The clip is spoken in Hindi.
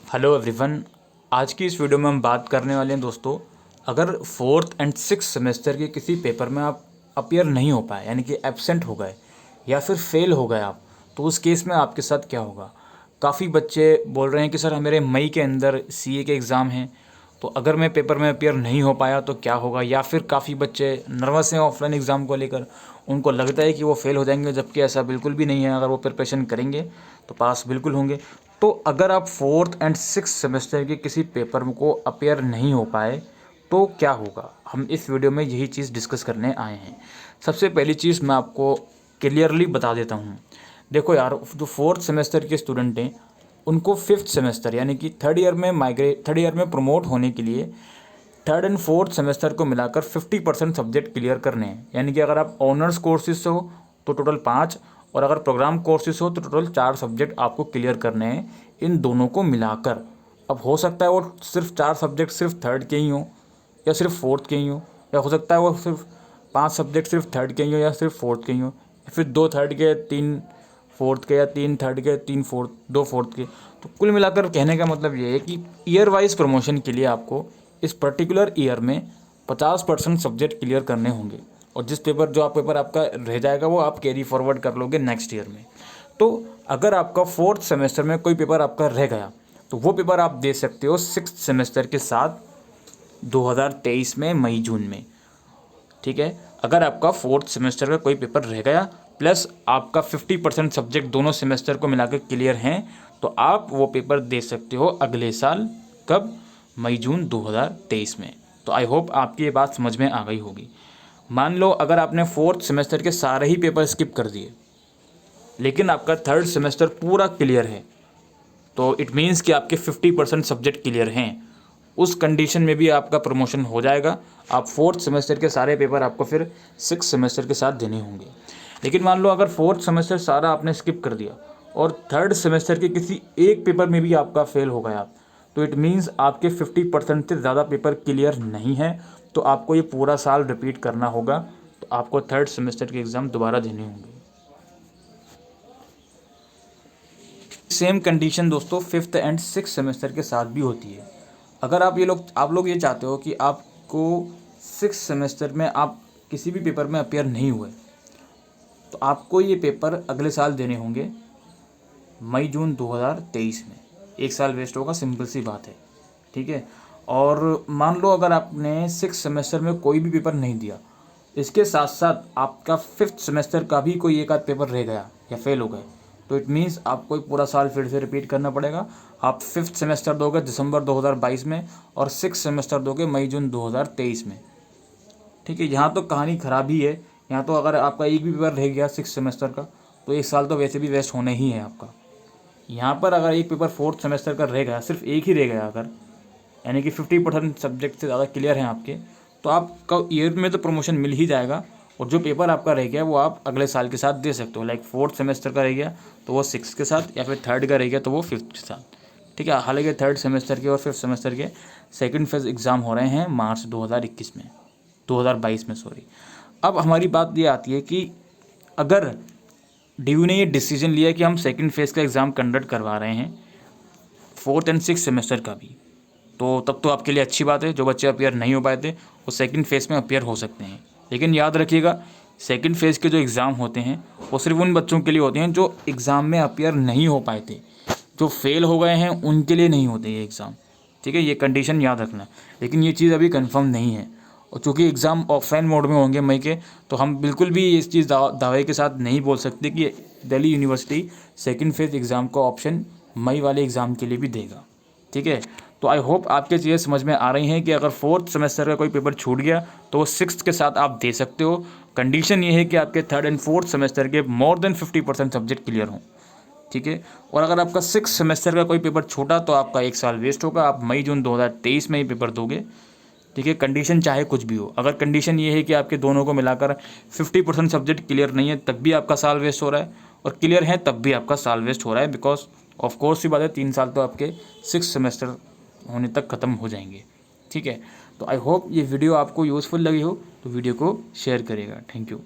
Hello everyone. आज की इस वीडियो में हम बात करने वाले हैं दोस्तों, अगर फोर्थ एंड सिक्स सेमेस्टर के किसी पेपर में आप अपीयर नहीं हो पाए, यानी कि एब्सेंट हो गए या फिर फेल हो गए आप, तो उस केस में आपके साथ क्या होगा। काफ़ी बच्चे बोल रहे हैं कि सर मेरे मई के अंदर सीए के एग्ज़ाम हैं, तो अगर मैं पेपर में अपीयर नहीं हो पाया तो क्या होगा। या फिर काफ़ी बच्चे नर्वस हैं ऑफलाइन एग्ज़ाम को लेकर, उनको लगता है कि वो फेल हो जाएंगे, जबकि ऐसा बिल्कुल भी नहीं है। अगर वो प्रिपरेशन करेंगे तो पास बिल्कुल होंगे। तो अगर आप फोर्थ एंड सिक्स सेमेस्टर के किसी पेपर को अपीयर नहीं हो पाए तो क्या होगा, हम इस वीडियो में यही चीज़ डिस्कस करने आए हैं। सबसे पहली चीज़ मैं आपको क्लियरली बता देता हूँ। देखो यार, जो फोर्थ सेमेस्टर के स्टूडेंट हैं उनको फिफ्थ सेमेस्टर यानी कि थर्ड ईयर में प्रमोट होने के लिए थर्ड एंड फोर्थ सेमेस्टर को मिलाकर 50% सब्जेक्ट क्लियर करने हैं। यानी कि अगर आप ऑनर्स कोर्सेज से हो तो टोटल 5, और अगर प्रोग्राम कोर्सेज हो तो टोटल 4 सब्जेक्ट आपको क्लियर करने हैं इन दोनों को मिलाकर। अब हो सकता है वो सिर्फ 4 सब्जेक्ट सिर्फ थर्ड के ही हों या सिर्फ फोर्थ के ही हों, या हो सकता है वो सिर्फ 5 सब्जेक्ट सिर्फ थर्ड के ही हों या सिर्फ फोर्थ के ही हों, या फिर 2 थर्ड के 3 फोर्थ के, या 3 थर्ड के 3 फोर्थ 2 फोर्थ के। तो कुल मिलाकर कहने का मतलब ये है कि ईयर वाइज प्रमोशन के लिए आपको इस पर्टिकुलर ईयर में 50% सब्जेक्ट क्लियर करने होंगे, और जिस पेपर जो पेपर आपका रह जाएगा वो आप कैरी फॉरवर्ड कर लोगे नेक्स्ट ईयर में। तो अगर आपका फोर्थ सेमेस्टर में कोई पेपर आपका रह गया तो वो पेपर आप दे सकते हो सिक्स्थ सेमेस्टर के साथ 2023 में मई जून में। ठीक है, अगर आपका फोर्थ सेमेस्टर का कोई पेपर रह गया प्लस आपका 50% सब्जेक्ट दोनों सेमेस्टर को मिलाकर क्लियर हैं तो आप वो पेपर दे सकते हो अगले साल। कब? मई जून 2023 में। तो आई होप आपकी ये बात समझ में आ गई होगी। मान लो अगर आपने फोर्थ सेमेस्टर के सारे ही पेपर स्किप कर दिए लेकिन आपका थर्ड सेमेस्टर पूरा क्लियर है, तो इट मीन्स कि आपके 50% सब्जेक्ट क्लियर हैं। उस कंडीशन में भी आपका प्रमोशन हो जाएगा। आप फोर्थ सेमेस्टर के सारे पेपर आपको फिर सिक्स सेमेस्टर के साथ देने होंगे। लेकिन मान लो अगर फोर्थ सेमेस्टर सारा आपने स्किप कर दिया और थर्ड सेमेस्टर के किसी एक पेपर में भी आपका फेल हो गया, तो इट मीन्स आपके 50% से ज़्यादा पेपर क्लियर नहीं है, तो आपको ये पूरा साल रिपीट करना होगा। तो आपको थर्ड सेमेस्टर के एग्ज़ाम दोबारा देने होंगे। सेम कंडीशन दोस्तों फिफ्थ एंड सिक्स सेमेस्टर के साथ भी होती है। अगर आप लोग ये चाहते हो कि आपको सिक्स सेमेस्टर में आप किसी भी पेपर में अपेयर नहीं हुए तो आपको ये पेपर अगले साल देने होंगे मई जून 2023 में। एक साल वेस्ट होगा, सिंपल सी बात है। ठीक है, और मान लो अगर आपने सिक्स सेमेस्टर में कोई भी पेपर नहीं दिया, इसके साथ साथ आपका फिफ्थ सेमेस्टर का भी कोई एक आध पेपर रह गया या फेल हो गए, तो इट मीन्स आपको पूरा साल फिर से रिपीट करना पड़ेगा। आप फिफ्थ सेमेस्टर दोगे दिसंबर 2022 में और सिक्स सेमेस्टर दोगे मई जून 2023 में। ठीक है, यहाँ तो कहानी ख़राब ही है। यहाँ तो अगर आपका एक भी पेपर रह गया सिक्स सेमेस्टर का तो एक साल तो वैसे भी वेस्ट होना ही है आपका। यहाँ पर अगर एक पेपर फोर्थ सेमेस्टर का रह गया, सिर्फ एक ही रह गया अगर, यानी कि 50% सब्जेक्ट से ज़्यादा क्लियर हैं आपके, तो आपका ईयर में तो प्रमोशन मिल ही जाएगा। और जो पेपर आपका रह गया वो आप अगले साल के साथ दे सकते हो। लाइक फोर्थ सेमेस्टर का रह गया तो वो सिक्स के साथ, या फिर थर्ड का रह गया तो वो फिफ्थ के साथ। ठीक है, हालांकि थर्ड सेमेस्टर के और फिफ्थ सेमेस्टर के सेकंड फेज एग्ज़ाम हो रहे हैं मार्च 2022 में सॉरी। अब हमारी बात ये आती है कि अगर डीयू ने ये डिसीजन लिया कि हम सेकंड फेज़ का एग्ज़ाम कंडक्ट करवा रहे हैं फोर्थ एंड सिक्स सेमेस्टर का भी, तो तब तो आपके लिए अच्छी बात है। जो बच्चे अपीयर नहीं हो पाए थे वो सेकंड फेज़ में अपीयर हो सकते हैं। लेकिन याद रखिएगा, सेकंड फेज़ के जो एग्ज़ाम होते हैं वो सिर्फ उन बच्चों के लिए होते हैं जो एग्ज़ाम में अपीयर नहीं हो पाए थे। जो फेल हो गए हैं उनके लिए नहीं होते ये एग्ज़ाम। ठीक है, ये कंडीशन याद रखना। लेकिन ये चीज़ अभी कंफर्म नहीं है, और चूँकि एग्ज़ाम ऑफलाइन मोड में होंगे मई के, तो हम बिल्कुल भी इस चीज़ दावे के साथ नहीं बोल सकते कि Delhi university second phase exam का ऑप्शन मई वाले एग्ज़ाम के लिए भी देगा। ठीक है, तो आई होप आपके चीज़ें समझ में आ रही हैं कि अगर फोर्थ सेमेस्टर का कोई पेपर छूट गया तो वो सिक्स्थ के साथ आप दे सकते हो। कंडीशन ये है कि आपके थर्ड एंड फोर्थ सेमेस्टर के मोर देन 50% सब्जेक्ट क्लियर हों। ठीक है, और अगर आपका सिक्स सेमेस्टर का कोई पेपर छोटा तो आपका एक साल वेस्ट होगा। आप मई जून 2023 में ही पेपर दोगे। ठीक है, कंडीशन चाहे कुछ भी हो। अगर कंडीशन ये है कि आपके दोनों को मिलाकर 50% सब्जेक्ट क्लियर नहीं है तब भी आपका साल वेस्ट हो रहा है, और क्लियर है तब भी आपका साल वेस्ट हो रहा है, बिकॉज ऑफ कोर्स ही बात है 3 साल तो आपके सिक्स सेमेस्टर होने तक ख़त्म हो जाएंगे। ठीक है, तो आई होप ये वीडियो आपको यूज़फुल लगी हो तो वीडियो को शेयर करिएगा। Thank you.